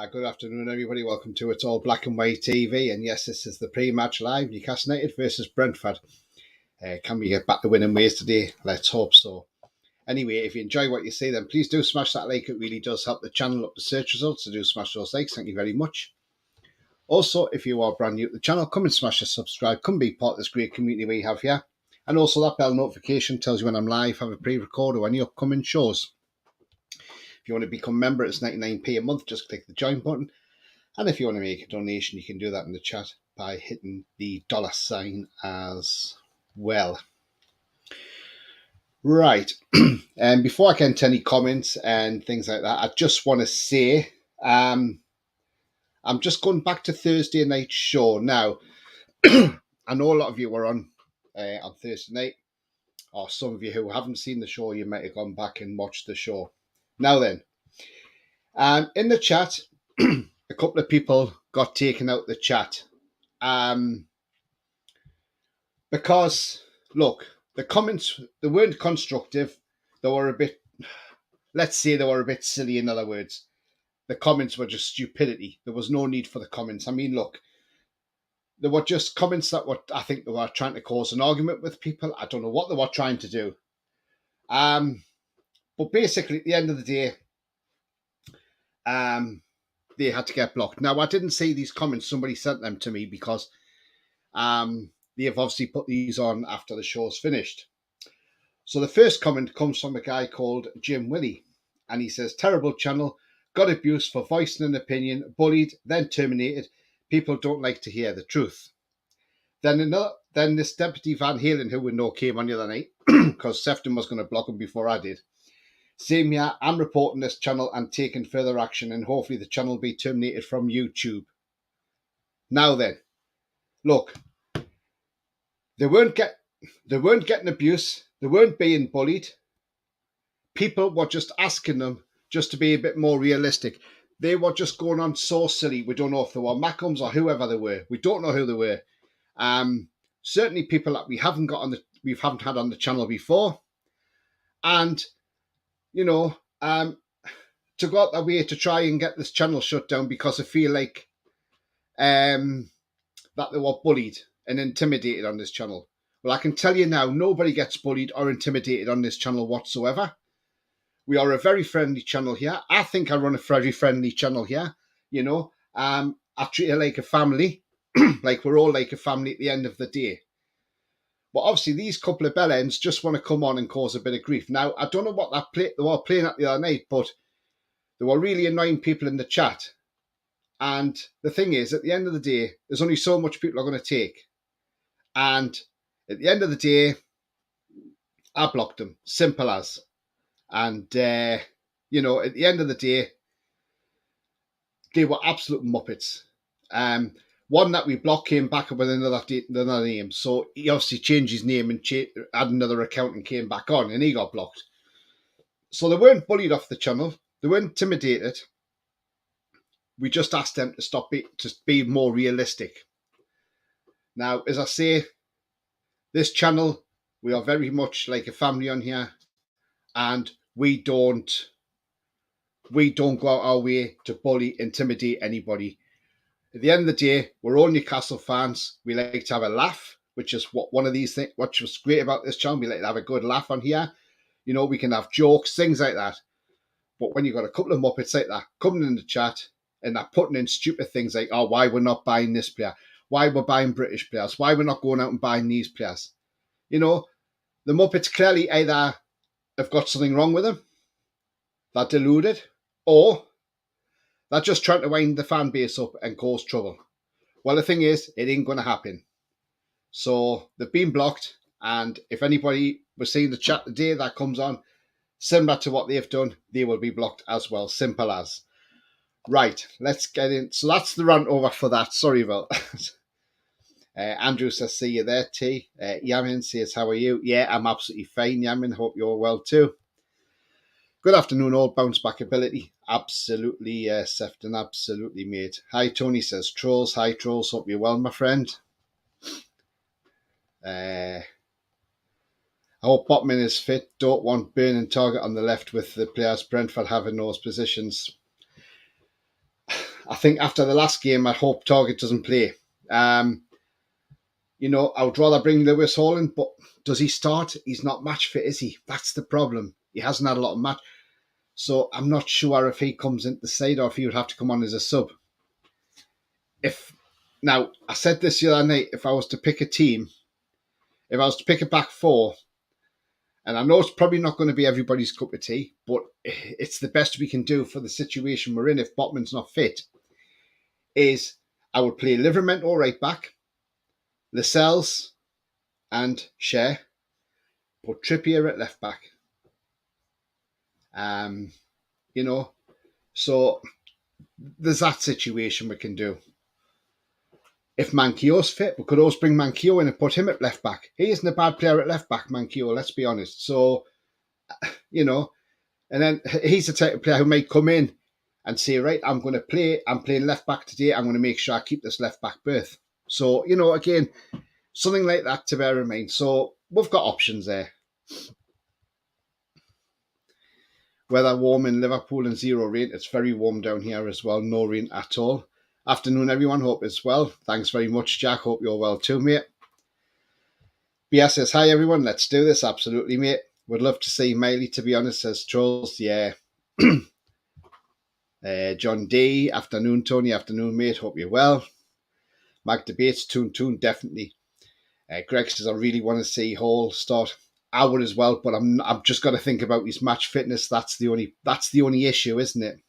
Good afternoon, everybody. Welcome to It's All Black and White TV. And yes, this is the pre-match live. Newcastle United versus Brentford. Can we get back to winning ways today? Let's hope so. Anyway, if you enjoy what you see, then please do smash that like. It really does help the channel up the search results. So do smash those likes. Thank you very much. Also, if you are brand new to the channel, come and smash the subscribe. Come be part of this great community we have here. And also that bell notification tells you when I'm live, have a pre-record or any upcoming shows. If you want to become a member, it's 99p a month. Just click the join button. And if you want to make a donation, you can do that in the chat by hitting the $sign as well. Right. And before I get into any comments and things like that, I just want to say I'm just going back to Thursday night's show. Now, I know a lot of you were on Thursday night, or some of you who haven't seen the show, you might have gone back and watched the show. Now then, in the chat, a couple of people got taken out the chat because, look, the comments, they weren't constructive. They were a bit, let's say they were a bit silly, in other words. The comments were just stupidity. There was no need for the comments. I mean, look, they were just comments that were, I think they were trying to cause an argument with people. I don't know what they were trying to do. But basically, at the end of the day, they had to get blocked. Now, I didn't see these comments. Somebody sent them to me because they have obviously put these on after the show's finished. So the first comment comes from a guy called Jim Willie. And he says, terrible channel, got abused for voicing an opinion, bullied, then terminated. People don't like to hear the truth. Then this Deputy Van Halen, who we know came on the other night, because Sefton was going to block him before I did. Same year, I'm reporting this channel and taking further action, and hopefully the channel will be terminated from YouTube. Now then, look, they weren't getting abuse. They weren't being bullied. People were just asking them just to be a bit more realistic. They were just going on so silly. We don't know if they were Maccombs or whoever they were. We don't know who they were. Certainly people that we haven't had on the channel before, and you know, to go out their way to try and get this channel shut down because I feel like that they were bullied and intimidated on this channel. Well, I can tell you now, nobody gets bullied or intimidated on this channel whatsoever. We are a very friendly channel here. I think I run a very friendly channel here. You know, I treat it like a family, like we're all like a family at the end of the day. But obviously, these couple of bellends just want to come on and cause a bit of grief. Now, I don't know what they were playing at the other night, but they were really annoying people in the chat. And the thing is, at the end of the day, there's only so much people are going to take. And at the end of the day, I blocked them. Simple as. And, you know, at the end of the day, they were absolute muppets. One that we blocked came back up with another name. So he obviously changed his name and had another account and came back on, and he got blocked. So they weren't bullied off the channel. They weren't intimidated. We just asked them to stop to be more realistic. Now, as I say, this channel, we are very much like a family on here, and we don't go out our way to bully, intimidate anybody. At the end of the day, we're all Newcastle fans. We like to have a laugh, which is one of these things. What was great about this channel, we like to have a good laugh on here. You know, we can have jokes, things like that. But when you've got a couple of muppets like that coming in the chat and they're putting in stupid things like, oh, why we're not buying this player, why we're buying British players, why we're not going out and buying these players. You know, the muppets clearly either have got something wrong with them, they're deluded, or they're just trying to wind the fan base up and cause trouble. Well, the thing is, it ain't going to happen. So they've been blocked. And if anybody was seeing the chat today that comes on, similar to what they've done, they will be blocked as well. Simple as. Right, let's get in. So that's the rant over for that. Sorry about that. Andrew says, see you there, T. Yamin says, how are you? Yeah, I'm absolutely fine, Yamin. Hope you're well too. Good afternoon, all. Bounce back ability. Absolutely, Sefton. Absolutely, mate. Hi, Tony says, trolls. Hi, trolls. Hope you're well, my friend. I hope Botman is fit. Don't want Burn and Target on the left with the players Brentford have in those positions. I think after the last game, I hope Target doesn't play. You know, I would rather bring Lewis Hall in, but does he start? He's not match fit, is he? That's the problem. He hasn't had a lot of match. So I'm not sure if he comes into the side or if he would have to come on as a sub. Now, I said this the other night, if I was to pick a team, if I was to pick a back four, and I know it's probably not going to be everybody's cup of tea, but it's the best we can do for the situation we're in if Botman's not fit, is I would play Livermore right back, Lascelles and Cher, put Trippier at left back. You know, so there's that situation we can do. If Manquillo's fit, we could always bring Manquillo in and put him at left back. He isn't a bad player at left back, Manquillo, let's be honest. So, you know, and then he's the type of player who might come in and say, right, I'm playing left back today. I'm going to make sure I keep this left back berth. So, you know, again, something like that to bear in mind. So we've got options there. Weather warm in Liverpool and 0 rain. It's very warm down here as well. No rain at all. Afternoon, everyone. Hope it's well. Thanks very much, Jack. Hope you're well too, mate. BS says, hi, everyone. Let's do this. Absolutely, mate. Would love to see Miley, to be honest, says Trolls. Yeah. John D. Afternoon, Tony. Afternoon, mate. Hope you're well. Mag Debates. Toon, definitely. Greg says, I really want to see Hall start. I would as well, but I've just got to think about his match fitness. That's the only issue, isn't it?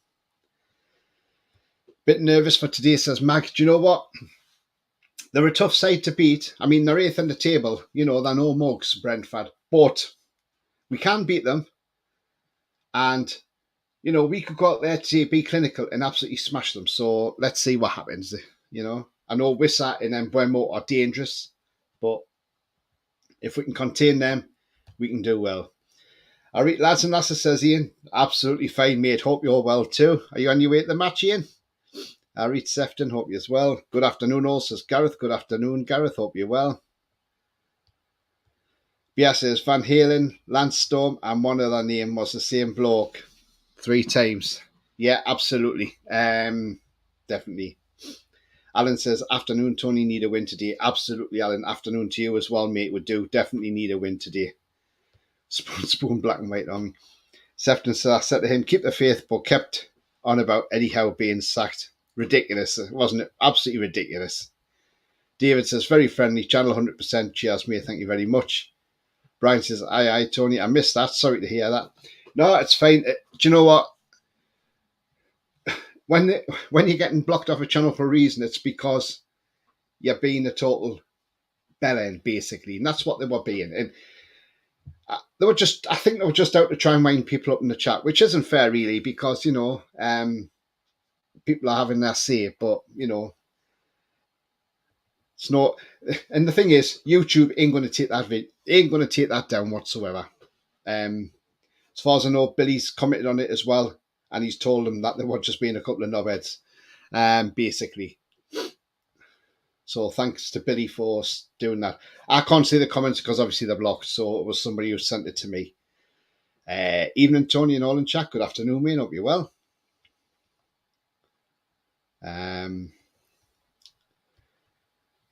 Bit nervous for today, says Mag. Do you know what? They're a tough side to beat. I mean, they're 8th on the table. You know, they're no mugs, Brentford. But we can beat them. And, you know, we could go out there to be clinical and absolutely smash them. So let's see what happens, you know. I know Wissa and Mbeumo are dangerous, but if we can contain them, we can do well. All right, lads and lasses, says Ian. Absolutely fine, mate. Hope you're well too. Are you on your way to the match, Ian? All right, Sefton, hope you as well. Good afternoon, all, says Gareth. Good afternoon, Gareth. Hope you're well. Yeah, says Van Halen, Lance Storm, and one other name was the same bloke 3 times. Yeah, absolutely. Definitely. Alan says, afternoon, Tony, need a win today. Absolutely, Alan. Afternoon to you as well, mate. Would do. Definitely need a win today. Spoon black and white on me. Sefton said, I said to him, keep the faith, but kept on about Eddie Howe being sacked. Ridiculous, wasn't it? Absolutely ridiculous. David says, very friendly, channel 100%. Cheers, mate. Thank you very much. Brian says, aye, Tony. I missed that. Sorry to hear that. No, it's fine. Do you know what? When you're getting blocked off a channel for a reason, it's because you're being a total bellend, basically. And that's what they were being. And I think they were just out to try and wind people up in the chat, which isn't fair, really, because, you know, people are having their say, but, you know, it's not. And the thing is, YouTube ain't going to take that down whatsoever. As far as I know, Billy's commented on it as well, and he's told them that they were just being a couple of knobheads, basically. So thanks to Billy for doing that. I can't see the comments because obviously they're blocked, so it was somebody who sent it to me. Evening, Tony and all in chat. Good afternoon, mate. Hope you're well.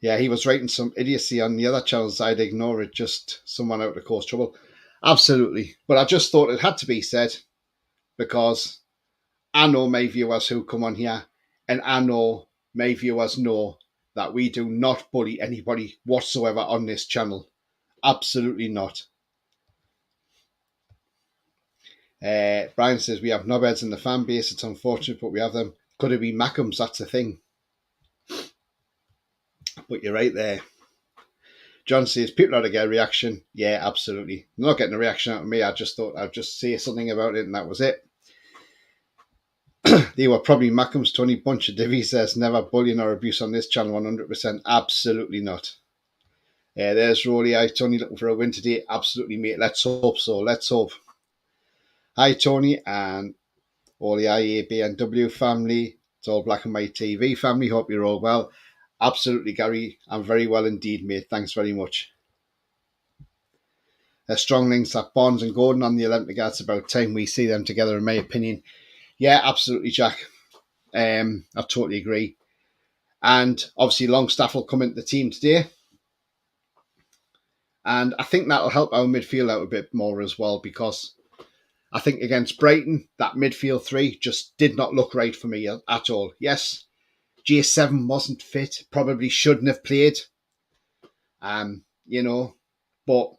Yeah, he was writing some idiocy on the other channels. I'd ignore it, just someone out to cause trouble. Absolutely. But I just thought it had to be said because I know my viewers who come on here, and I know my viewers know that we do not bully anybody whatsoever on this channel. Absolutely not. Brian says, we have knobheads in the fan base. It's unfortunate, but we have them. Could it be Mackems? That's the thing. But you're right there. John says, people ought to get a reaction. Yeah, absolutely. They're not getting a reaction out of me. I just thought I'd just say something about it, and that was it. They were probably Mackems. Tony Bunch of Divvy says, never bullying or abuse on this channel, 100%. Absolutely not. There's Rolly. Hi, Tony, looking for a win today. Absolutely, mate. Let's hope so. Let's hope. Hi, Tony, and all the IABNW family. It's all Black and White TV family. Hope you're all well. Absolutely, Gary. I'm very well indeed, mate. Thanks very much. Strong links at Barnes and Gordon on the Olympic. It's about time we see them together, in my opinion. Yeah, absolutely, Jack. I totally agree. And obviously, Longstaff will come into the team today. And I think that'll help our midfield out a bit more as well, because I think against Brighton, that midfield three just did not look right for me at all. Yes, J7 wasn't fit, probably shouldn't have played. You know, but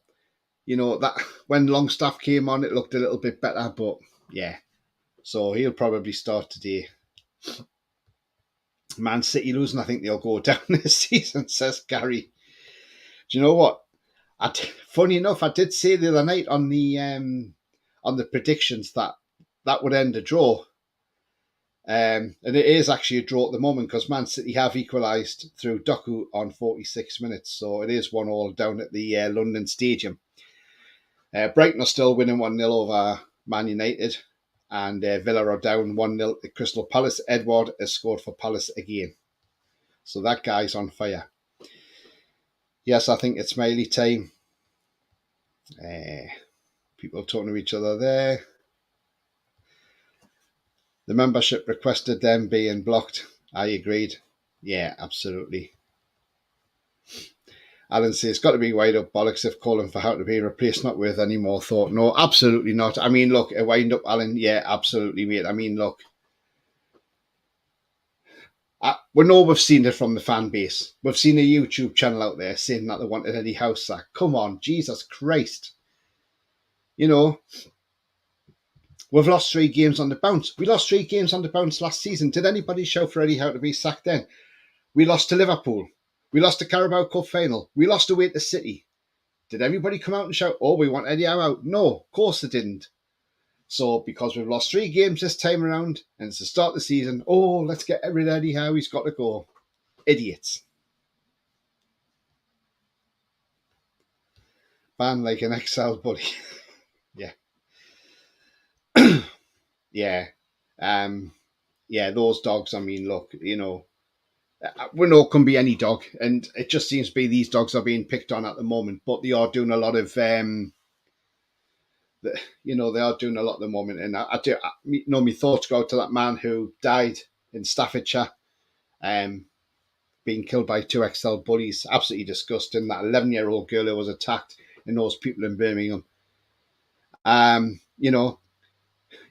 that when Longstaff came on, it looked a little bit better. But yeah, so he'll probably start today. Man City losing, I think they'll go down this season, says Gary. Do you know what? Funny enough, I did say the other night on the predictions that would end a draw. And it is actually a draw at the moment, because Man City have equalised through Doku on 46 minutes. So it is 1-1 down at the London Stadium. Brighton are still winning 1-0 over Man United. And Villa are down 1-0 at Crystal Palace. Edward has scored for Palace again. So that guy's on fire. Yes, I think it's Miley time. People talking to each other there. The membership requested them being blocked. I agreed. Yeah, absolutely. Alan says, it's got to be wind up bollocks if calling for how to be replaced, not worth any more thought. No, absolutely not. I mean, look, a wind up, Alan. Yeah, absolutely, mate. I mean, look, we know we've seen it from the fan base. We've seen a YouTube channel out there saying that they wanted Eddie House sacked. Come on, Jesus Christ. You know, we've lost 3 games on the bounce. We lost 3 games on the bounce last season. Did anybody shout for Eddie Howe to be sacked then? We lost to Liverpool. We lost the Carabao Cup final. We lost away to City. Did everybody come out and shout, oh, we want Eddie Howe out? No, of course they didn't. So because we've lost 3 games this time around and it's the start of the season, oh, let's get rid of Eddie Howe. He's got to go. Idiots. Ban like an exiled bully. Yeah. Yeah. Yeah, those dogs, I mean, look, you know, we know it can be any dog, and it just seems to be these dogs are being picked on at the moment, but they are doing a lot of, they are doing a lot at the moment. And my thoughts go out to that man who died in Staffordshire, being killed by 2 XL bullies. Absolutely disgusting. That 11-year-old girl who was attacked, and those people in Birmingham.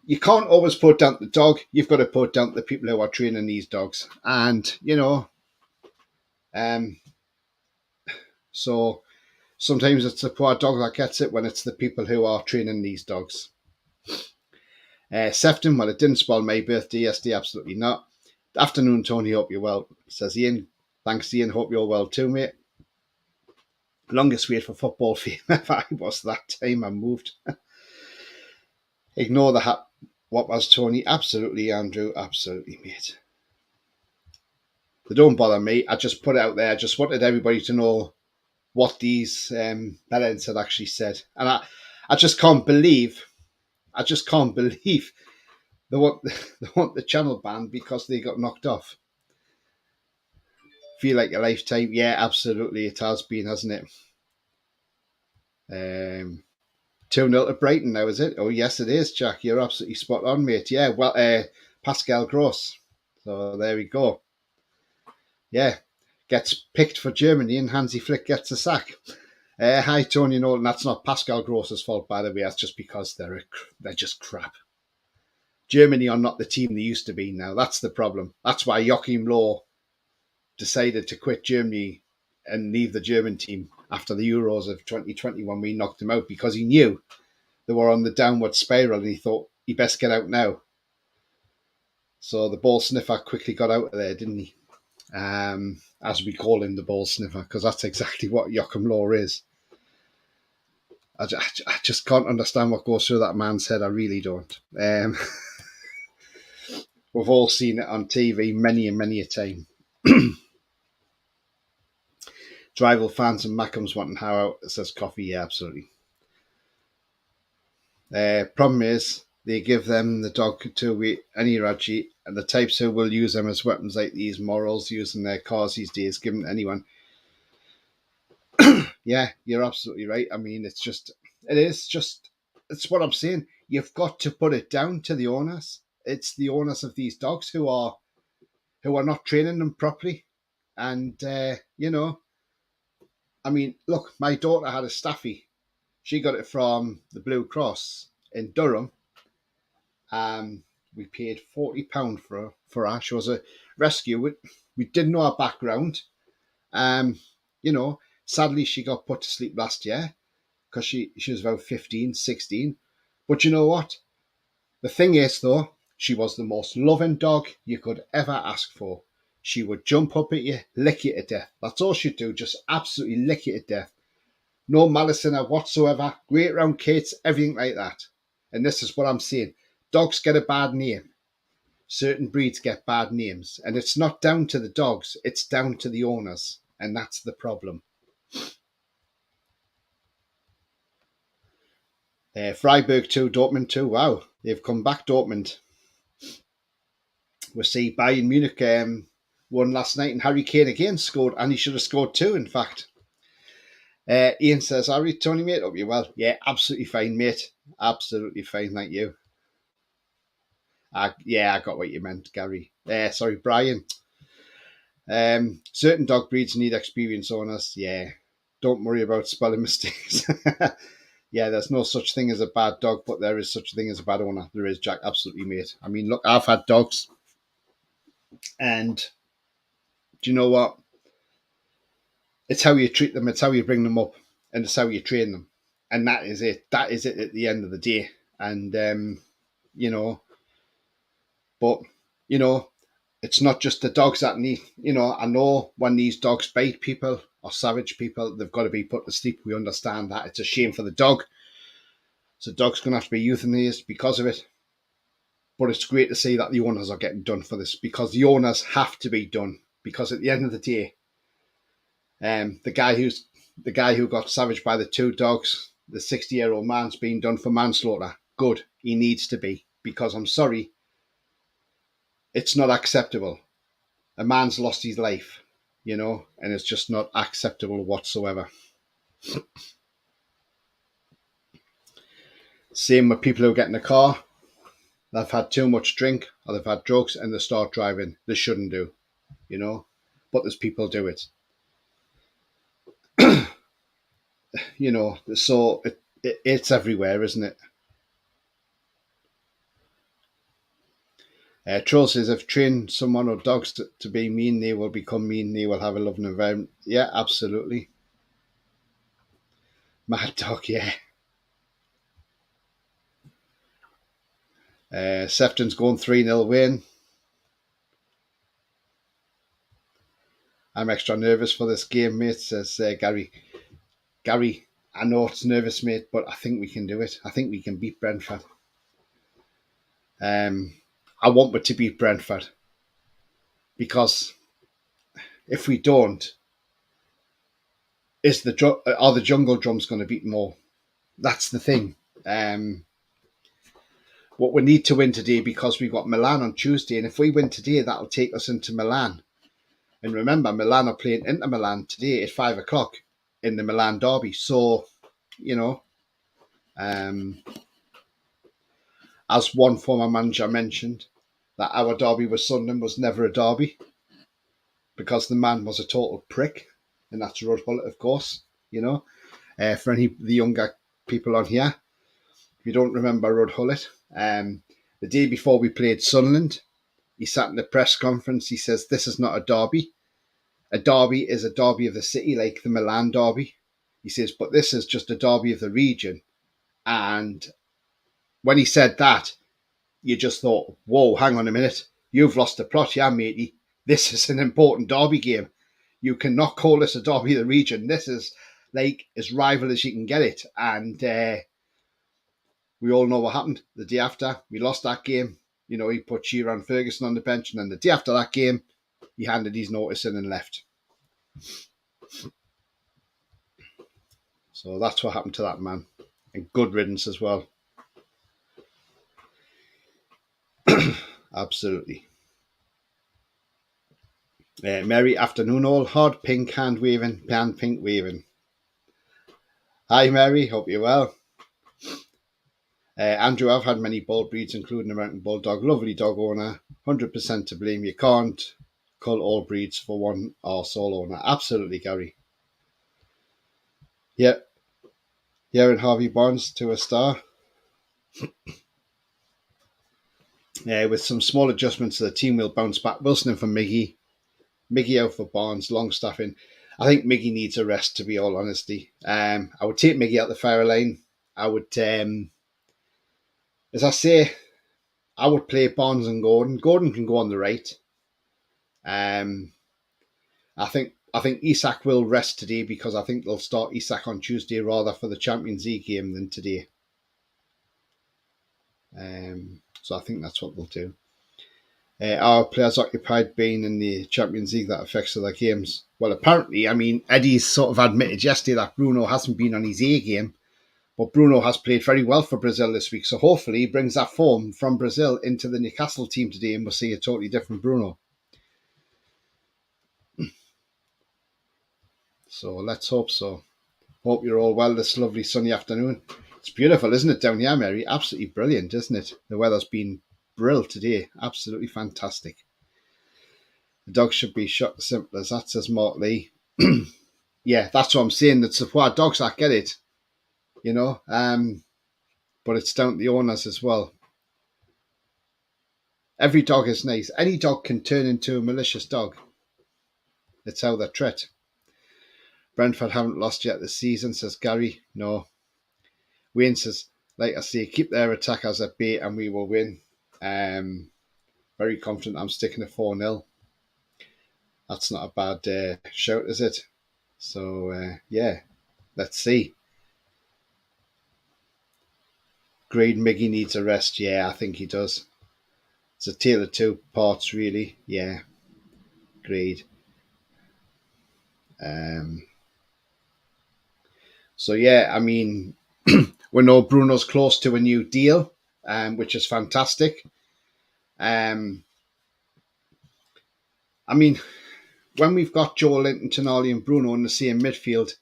You can't always put down the dog. You've got to put down the people who are training these dogs. And, so sometimes it's the poor dog that gets it when it's the people who are training these dogs. Sefton, well, it didn't spoil my birthday yesterday. Absolutely not. Afternoon, Tony. Hope you're well, says Ian. Thanks, Ian. Hope you're well too, mate. Longest wait for football fame ever. I was that time I moved. Ignore the hat. What was Tony? Absolutely, Andrew. Absolutely, mate. They don't bother me. I just put it out there. I just wanted everybody to know what these bellends had actually said. And I just can't believe they want the channel banned because they got knocked off. Feel like a lifetime. Yeah, absolutely. It has been, hasn't it? 2-0 to Brighton now, is it? Oh, yes, it is, Jack. You're absolutely spot on, mate. Yeah, well, Pascal Gross. So there we go. Yeah, gets picked for Germany and Hansi Flick gets a sack. Hi, Tony Nolan. That's not Pascal Gross's fault, by the way. That's just because they're just crap. Germany are not the team they used to be now. That's the problem. That's why Joachim Löw decided to quit Germany and leave the German team after the Euros of 2020 when we knocked them out, because he knew they were on the downward spiral and he thought he best get out now. So the ball sniffer quickly got out of there, didn't he? As we call him, the ball sniffer, because that's exactly what Joachim Löw is. I just can't understand what goes through that man's head. I really don't. We've all seen it on TV many and many a time. Rival fans and Mackems wanting how out, says Coffee. Yeah, absolutely. Problem is, they give them the dog to any Raji, and the types who will use them as weapons like these morals using their cars these days, given to anyone. Yeah, you're absolutely right. I mean, it's what I'm saying. You've got to put it down to the owners. It's the owners of these dogs who are who are not training them properly. And, I mean, look, my daughter had a staffy. She got it from the Blue Cross in Durham. We paid £40 for her. She was a rescue. We didn't know her background. Um, Sadly, she got put to sleep last year because she was about 15, 16. But you know what? The thing is, though, she was the most loving dog you could ever ask for. She would jump up at you, lick you to death. That's all she'd do, just absolutely lick you to death. No malice in her whatsoever. Great round kids, everything like that. And this is what I'm saying. Dogs get a bad name. Certain breeds get bad names. And it's not down to the dogs, it's down to the owners. And that's the problem. Freiburg 2, Dortmund 2. Wow, they've come back, Dortmund. We see Bayern Munich won last night, and Harry Kane again scored, and he should have scored 2, in fact. Ian says, Harry, Tony, mate, hope you're well. Yeah, absolutely fine, mate. Absolutely fine, thank you. I got what you meant, Gary. Sorry, Brian. Certain dog breeds need experienced owners. Yeah, don't worry about spelling mistakes. Yeah, there's no such thing as a bad dog, but there is such a thing as a bad owner. There is, Jack, absolutely, mate. I mean, look, I've had dogs, and do you know what? It's how you treat them, it's how you bring them up, and it's how you train them. And that is it. That is it at the end of the day. And, but, it's not just the dogs that need, I know when these dogs bite people or savage people, they've got to be put to sleep. We understand that. It's a shame for the dog. So dog's going to have to be euthanized because of it. But it's great to see that the owners are getting done for this, because the owners have to be done. Because at the end of the day, the guy who got savaged by the 2 dogs, the 60-year-old man's being done for manslaughter. Good. He needs to be. Because I'm sorry, it's not acceptable. A man's lost his life, and it's just not acceptable whatsoever. Same with people who get in a car. They've had too much drink or they've had drugs and they start driving. They shouldn't do, but there's people do it. So it's everywhere, isn't it? Troll says, if train someone or dogs to be mean, they will become mean. They will have a loving environment. Yeah, absolutely. Mad dog, yeah. Sefton's going 3-0 win. I'm extra nervous for this game, mate, says Gary. Gary, I know it's nervous, mate, but I think we can do it. I think we can beat Brentford. I want it to beat Brentford, because if we don't, are the jungle drums going to beat more? That's the thing. What we need to win today, because we've got Milan on Tuesday, and if we win today, that'll take us into Milan. And remember, Milan are playing Inter Milan today at 5 o'clock in the Milan derby. So, as one former manager mentioned, that our derby with Sunderland was never a derby, because the man was a total prick, and that's Rudd Hullet, of course. For any of the younger people on here, if you don't remember Rudd Hullet, the day before we played Sunderland, he sat in the press conference. He says, "This is not a derby. A derby is a derby of the city, like the Milan derby." He says, "But this is just a derby of the region." And when he said that, you just thought, whoa, hang on a minute. You've lost the plot, yeah, matey. This is an important derby game. You cannot call this a derby of the region. This is like as rival as you can get it. And we all know what happened the day after. We lost that game. He put Shearer and Ferguson on the bench. And then the day after that game, he handed his notice in and left. So that's what happened to that man. And good riddance as well. Absolutely. Merry afternoon all. Hard pink hand waving, pan pink waving. Hi Mary, hope you're well. Andrew, I've had many bull breeds, including American Bulldog. Lovely dog owner. 100% to blame. You can't Cull all breeds for one arsehole owner. Absolutely, Gary. Yeah. Yeah, and Harvey Barnes to a star. Yeah, with some small adjustments, the team will bounce back. Wilson in for Miggy. Miggy out for Barnes. Longstaff in. I think Miggy needs a rest, to be all honesty. I would take Miggy out the fire line. I would, as I say, I would play Barnes and Gordon. Gordon can go on the right. I think Isak will rest today because I think they'll start Isak on Tuesday rather for the Champions League game than today. So I think that's what they'll do. Our players occupied being in the Champions League that affects other games. Well, apparently, I mean, Eddie's sort of admitted yesterday that Bruno hasn't been on his A game, but Bruno has played very well for Brazil this week. So hopefully he brings that form from Brazil into the Newcastle team today and we'll see a totally different Bruno. So let's hope so. Hope you're all well this lovely sunny afternoon. It's beautiful, isn't it, down here, Mary? Absolutely brilliant, isn't it? The weather's been brilliant today. Absolutely fantastic. The dog should be shot as simple as that, says Mark Lee. Yeah, that's what I'm saying. That's why dogs that get it, you know. But it's down to the owners as well. Every dog is nice. Any dog can turn into a malicious dog. That's how they're treated. Brentford haven't lost yet this season, says Gary. No. Wayne says, like I say, keep their attackers at bay and we will win. Very confident I'm sticking to 4-0. That's not a bad shout, is it? So, yeah, let's see. Grade Miggy needs a rest. Yeah, I think he does. It's a tale of two parts, really. Yeah, Grade. So, yeah, I mean, we know Bruno's close to a new deal, which is fantastic. I mean, when we've got Joel Linton, Tonali and Bruno in the same midfield,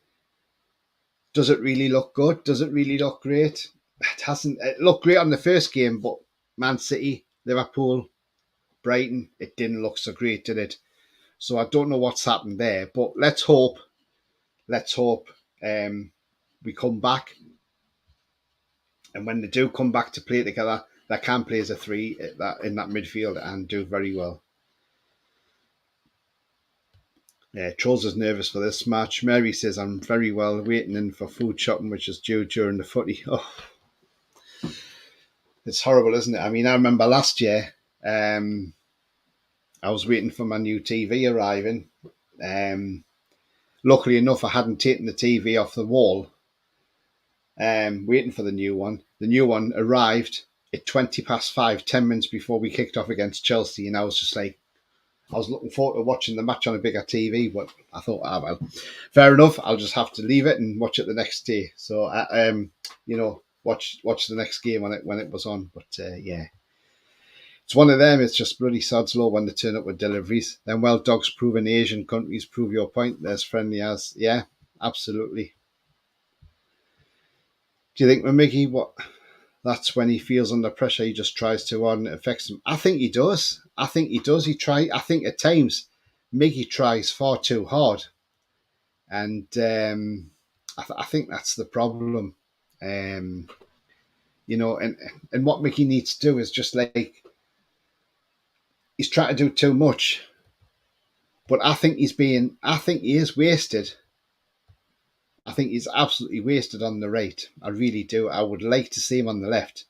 does it really look good? Does it really look great? It hasn't. It looked great on the first game, but Man City, Liverpool, Brighton, it didn't look so great, did it? So I don't know what's happened there, but let's hope we come back. And when they do come back to play together, they can play as a three in that midfield and do very well. Trolls is nervous for this match. Mary says, I'm very well, waiting in for food shopping, which is due during the footy. Oh, it's horrible, isn't it? I mean, I remember last year, I was waiting for my new TV arriving. Luckily enough, I hadn't taken the TV off the wall, waiting for the new one. The new one arrived at 5:20, 10 minutes before we kicked off against Chelsea, and I was just like, I was looking forward to watching the match on a bigger TV, but I thought, well, fair enough. I'll just have to leave it and watch it the next day. So, watch the next game when it was on. But yeah, it's one of them. It's just bloody sod's law when they turn up with deliveries. Then, well, dogs prove in Asian countries prove your point. There's friendly as, yeah, absolutely. Do you think with Mickey, that's when he feels under pressure, he just tries to on, it affects him? I think he does. I think at times Miggy tries far too hard. And I think that's the problem. And what Mickey needs to do is just like, he's trying to do too much. But I think he is wasted. I think he's absolutely wasted on the right. I really do. I would like to see him on the left.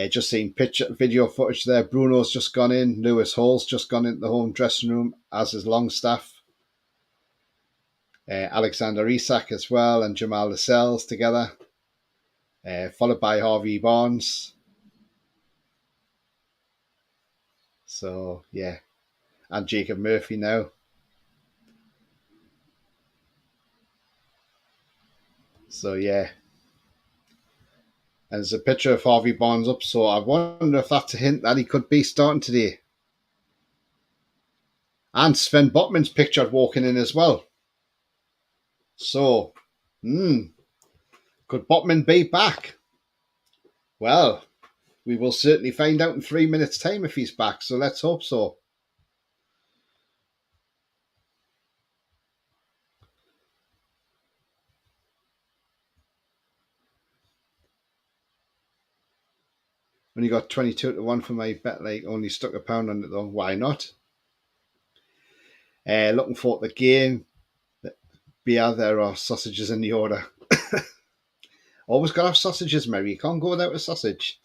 Just seeing video footage there. Bruno's just gone in. Lewis Hall's just gone into the home dressing room, as is Longstaff. Alexander Isak as well, and Jamal Lascelles together. Followed by Harvey Barnes. So, yeah. And Jacob Murphy now. So, yeah. And there's a picture of Harvey Barnes up, so I wonder if that's a hint that he could be starting today. And Sven Botman's pictured walking in as well. So, could Botman be back? Well, we will certainly find out in 3 minutes' time if he's back, so let's hope so. Only got 22-1 for my bet. Like, only stuck £1 on it though. Why not? Looking forward to the game. Beer, there are sausages in the order. Always got to have sausages, Mary. You can't go without a sausage.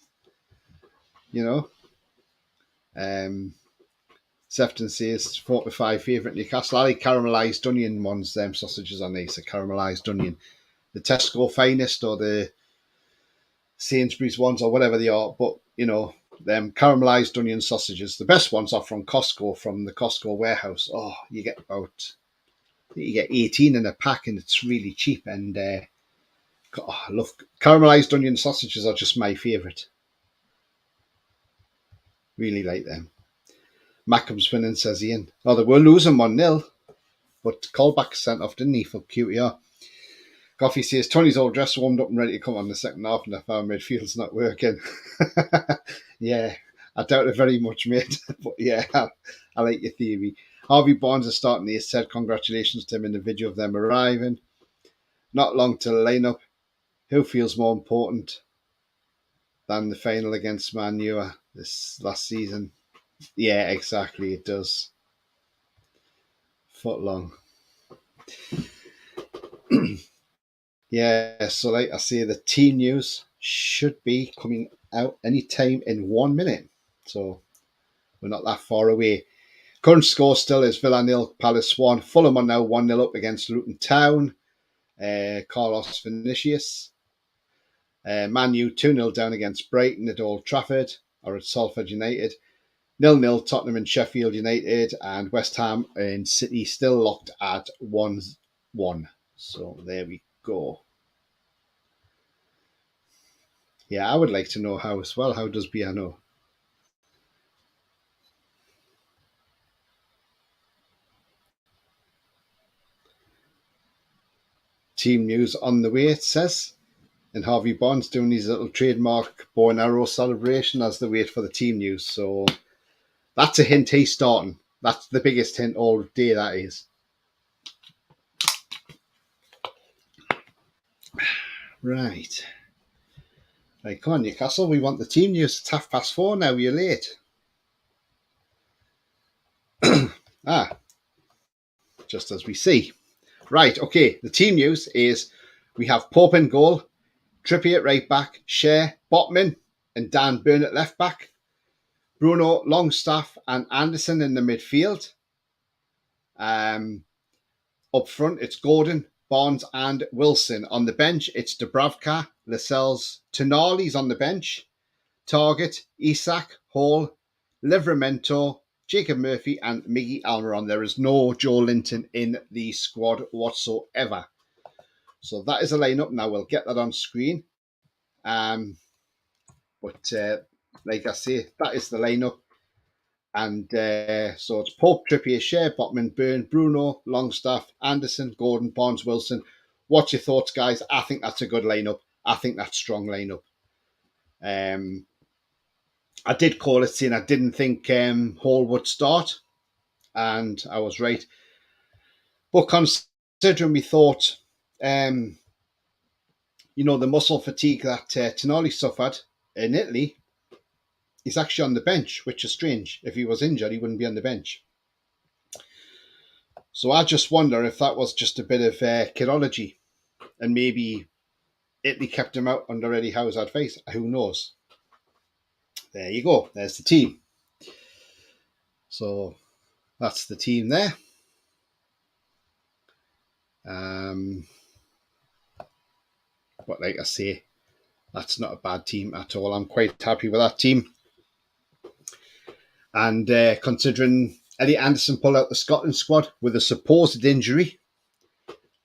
You know? Sefton says 45 favourite Newcastle. I like caramelised onion ones. Them sausages are nice. A caramelised onion. The Tesco Finest or the Sainsbury's ones or whatever they are. But, you know, them caramelised onion sausages. The best ones are from Costco, from the Costco warehouse. Oh, you get 18 in a pack and it's really cheap. And I love caramelised onion sausages are just my favourite. Really like them. Mackham's winning, says Ian. Oh, they were losing 1-0, but Colback sent off, didn't he, for QPR? Coffee says Tony's all dressed, warmed up and ready to come on the second half, and if our midfield's not working. Yeah, I doubt it very much, mate. But yeah, I like your theory. Harvey Barnes is starting. He said congratulations to him in the video of them arriving. Not long to the lineup. Who feels more important than the final against Man U this last season? Yeah, exactly. It does. Foot long. Yeah, so like I say, the team news should be coming out anytime in 1 minute. So we're not that far away. Current score still is Villa 0, Palace 1. Fulham are now 1-0 up against Luton Town. Carlos Vinicius. Man U 2-0 down against Brighton at Old Trafford or at Salford United. 0-0 Tottenham and Sheffield United, and West Ham and City still locked at 1-1. So there we go. Yeah, I would like to know how as well. How does Bia know? Team news on the way, it says. And Harvey Bond's doing his little trademark bow and arrow celebration as they wait for the team news. So that's a hint he's starting. That's the biggest hint all day, that is. Right. Right, come on, Newcastle. We want the team news. It's 4:30 now. You're late. Just as we see. Right, okay. The team news is we have Pope in goal, Trippier at right back, Shea, Botman, and Dan Burn at left back, Bruno, Longstaff, and Anderson in the midfield. Up front, it's Gordon, Barnes, and Wilson. On the bench, it's Dubravka, Lascelles, Tonali's on the bench, Target, Isak, Hall, Livramento, Jacob Murphy, and Miggy Almiron. There is no Joe Linton in the squad whatsoever. So that is a lineup. Now we'll get that on screen. But like I say, that is the lineup. And so it's Pope, Trippier, Shea, Botman, Byrne, Bruno, Longstaff, Anderson, Gordon, Barnes, Wilson. What's your thoughts, guys? I think that's a good lineup. I think that's a strong lineup. I did call it saying I didn't think Hall would start, and I was right. But considering we thought, the muscle fatigue that Tonali suffered in Italy, he's actually on the bench, which is strange. If he was injured, he wouldn't be on the bench. So I just wonder if that was just a bit of chirology, and maybe Italy kept him out under Eddie Howe's advice. Who knows? There you go. There's the team. So that's the team there. But like I say, that's not a bad team at all. I'm quite happy with that team. And considering Elliot Anderson pulled out the Scotland squad with a supposed injury,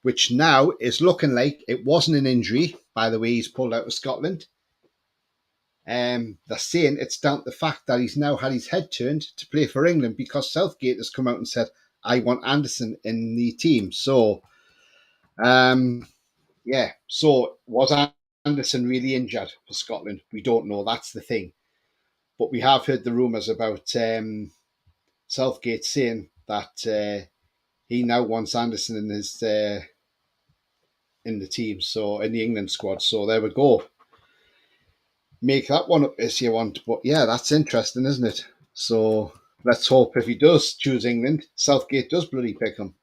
which now is looking like it wasn't an injury, by the way he's pulled out of Scotland. They're saying it's down to the fact that he's now had his head turned to play for England because Southgate has come out and said, I want Anderson in the team. So, so was Anderson really injured for Scotland? We don't know. That's the thing. But we have heard the rumours about Southgate saying that he now wants Anderson in his in the team, so in the England squad. So there we go. make that one up as you want. But yeah, that's interesting, isn't it? So let's hope if he does choose England, Southgate does bloody pick him.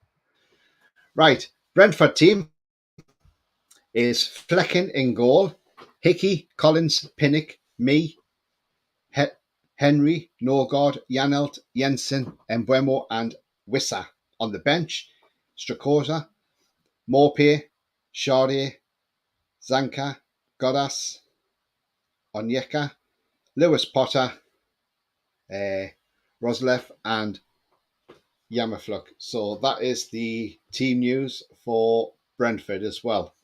Right, Brentford team is Flecken in goal, Hickey, Collins, Pinnock, me, Henry, Norgard, Janelt, Jensen, Embuemo, and Wissa. On the bench, Strakosa, Morpie, Chardier, Zanka, Godas, Onyeka, Lewis Potter, Roslev, and Yamafluk. So that is the team news for Brentford as well.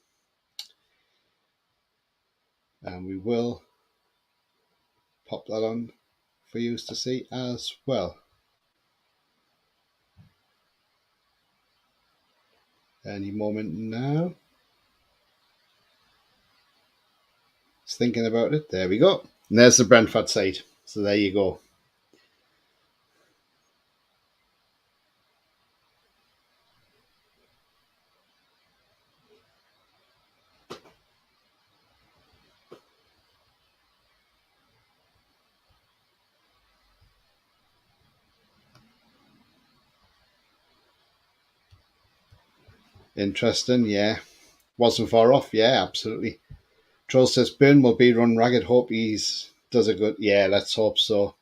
And we will pop that on for you to see as well. Any moment now. Just thinking about it. There we go. And there's the Brentford side. So there you go. Interesting, yeah. Wasn't far off, yeah, absolutely. Troll says Burn will be run ragged. Hope he's does a good. Yeah, let's hope so.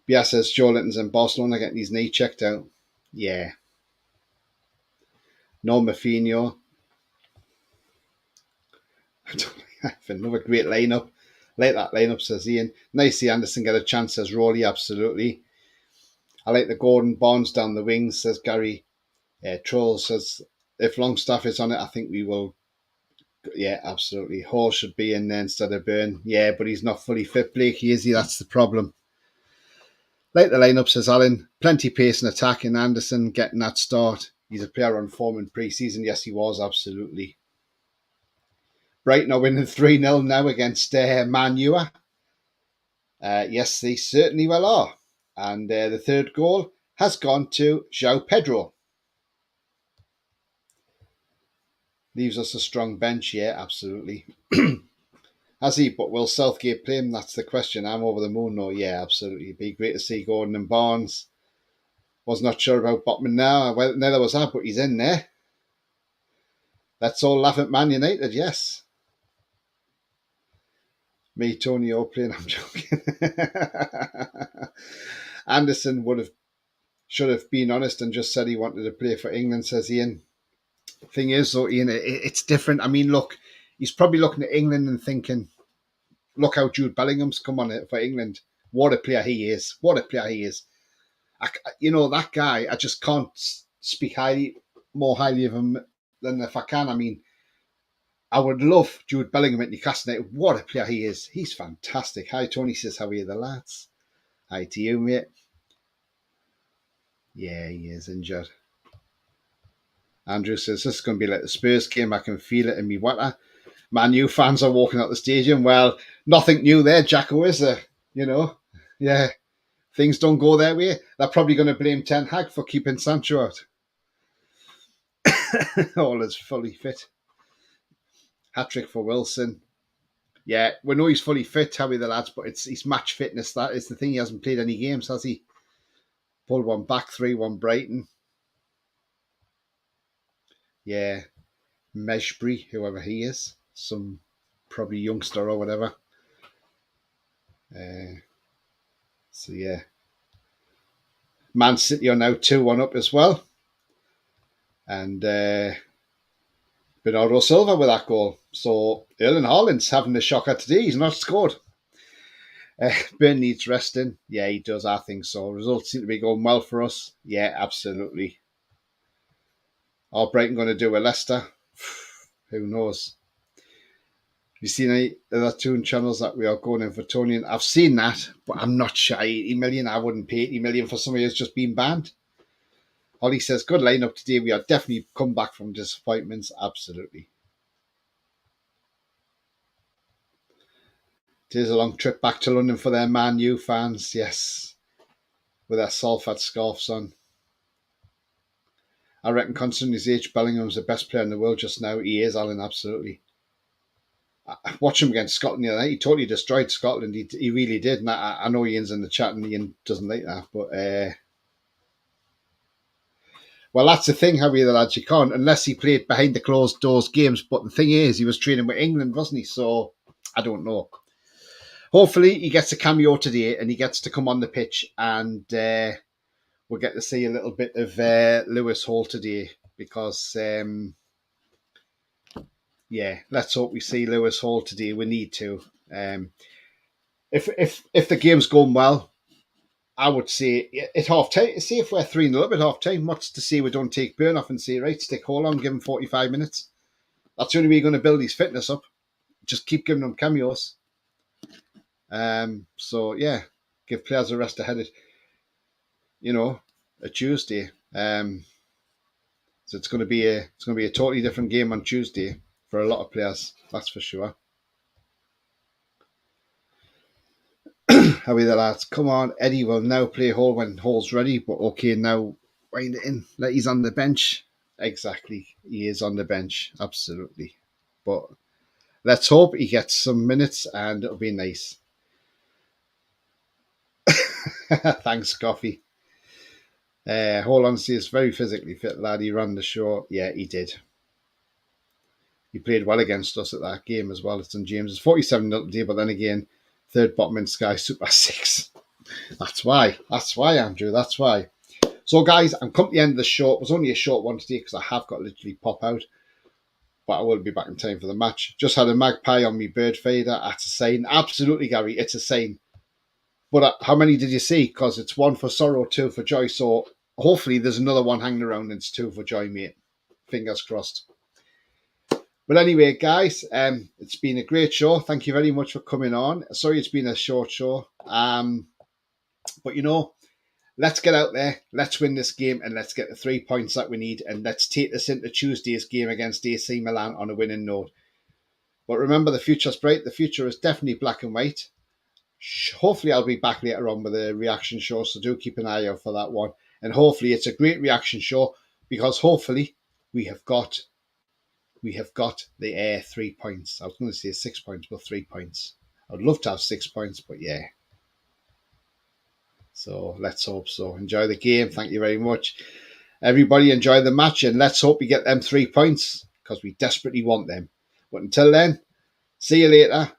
Bia says Joe Linton's in Barcelona getting his knee checked out. Yeah. No Mafinho. Another great lineup. Like that lineup, says Ian. Nice to see Anderson get a chance, says Rowley. Absolutely. I like the Gordon Barnes down the wings, says Gary. Troll says if Longstaff is on it, I think we will. Yeah, absolutely. Hall should be in there instead of Byrne. Yeah, but he's not fully fit, Blakey, is he? That's the problem. Like the lineup, says Alan. Plenty pace and attack in Anderson getting that start. He's a player on form in pre-season. Yes, he was, absolutely. Brighton are winning 3-0 now against Man U. Yes, they certainly well are. And the third goal has gone to João Pedro. Leaves us a strong bench, yeah, absolutely. Has he? But will Southgate play him? That's the question. I'm over the moon. No, yeah, absolutely. It'd be great to see Gordon and Barnes. Was not sure about Botman now. Well, neither was I, but he's in there. Let's all laugh at Man United, yes. Me, Tony playing, I'm joking. Anderson should have been honest and just said he wanted to play for England, says Ian. Thing is, though, Ian, it's different. I mean, look, he's probably looking at England and thinking, look how Jude Bellingham's come on it for England. What a player he is. What a player he is. That guy, I just can't speak more highly of him than if I can. I mean, I would love Jude Bellingham at Newcastle. What a player he is. He's fantastic. Hi, Tony says, how are you, the lads? Hi to you, mate. Yeah, he is injured. Andrew says, this is going to be like the Spurs game. I can feel it in me water. Man U fans are walking out the stadium. Well, nothing new there, Jacko, is there? Yeah. Things don't go their way. They're probably going to blame Ten Hag for keeping Sancho out. All is fully fit. Hat-trick for Wilson. Yeah, we know he's fully fit, how are the lads, but it's match fitness. That is the thing. He hasn't played any games, has he? Pulled one back, 3-1 Brighton. Yeah. Meshbury, whoever he is. Some probably youngster or whatever. So, yeah. Man City are now 2-1 up as well. And Bernardo Silva with that goal. So Erling Haaland's having a shocker today. He's not scored. Burn needs resting. Yeah, he does. I think so. Results seem to be going well for us. Yeah, absolutely. Are Brighton going to do a Leicester? Who knows? You seen any other tune channels that we are going in for Tony? I've seen that, but I'm not sure. 80 million. I wouldn't pay 80 million for somebody who's just been banned. Holly says, good lineup today. We are definitely come back from disappointments. Absolutely. It is a long trip back to London for their Man U fans, yes. With their Salford scarves on. I reckon considering his age, Bellingham's the best player in the world just now. He is, Alan, absolutely. Watch him against Scotland the other night. He totally destroyed Scotland. He really did. And I know Ian's in the chat and Ian doesn't like that. But, well, that's the thing, Harry, the lads. You can't, unless he played behind the closed doors games. But the thing is, he was training with England, wasn't he? So, I don't know. Hopefully, he gets a cameo today and he gets to come on the pitch and we'll get to see a little bit of Lewis Hall today because, yeah, let's hope we see Lewis Hall today. We need to. If the game's going well, I would say at half time, see if we're 3-0 up at half time, what's to say we don't take Burn off and say, right, stick Hall on, give him 45 minutes. That's the only way you're going to build his fitness up. Just keep giving them cameos. So yeah, give players a rest ahead of, a Tuesday. So it's going to be a totally different game on Tuesday for a lot of players. That's for sure. How are the lads? Come on, Eddie will now play Hall when Hall's ready. But okay, now wind it in. He's on the bench. Exactly, he is on the bench. Absolutely. But let's hope he gets some minutes and it'll be nice. Thanks, Coffee. Hall honestly is very physically fit lad. He ran the show. Yeah, he did. He played well against us at that game as well. It's in James. It's 47 today, but then again, third bottom in Sky Super 6. That's why, Andrew. That's why. So, guys, I'm come to the end of the show. It was only a short one today because I have got to literally pop out. But I will be back in time for the match. Just had a magpie on me bird fader. That's a sign. Absolutely, Gary. It's a sign. But how many did you see? Because it's 1 for sorrow, 2 for joy. So hopefully there's another one hanging around and it's 2 for joy, mate. Fingers crossed. But anyway, guys, it's been a great show. Thank you very much for coming on. Sorry it's been a short show. But, let's get out there. Let's win this game and let's get the 3 points that we need. And let's take this into Tuesday's game against AC Milan on a winning note. But remember, the future's bright. The future is definitely black and white. Hopefully I'll be back later on with a reaction show, so do keep an eye out for that one. And hopefully it's a great reaction show because hopefully we have got the 3 points. I was going to say 6 points, but 3 points. I'd love to have 6 points, but yeah. So let's hope so. Enjoy the game. Thank you very much. Everybody enjoy the match and let's hope we get them 3 points because we desperately want them. But until then, see you later.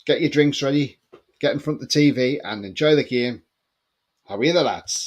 Get your drinks ready. Get in front of the TV and enjoy the game. How are you, the lads?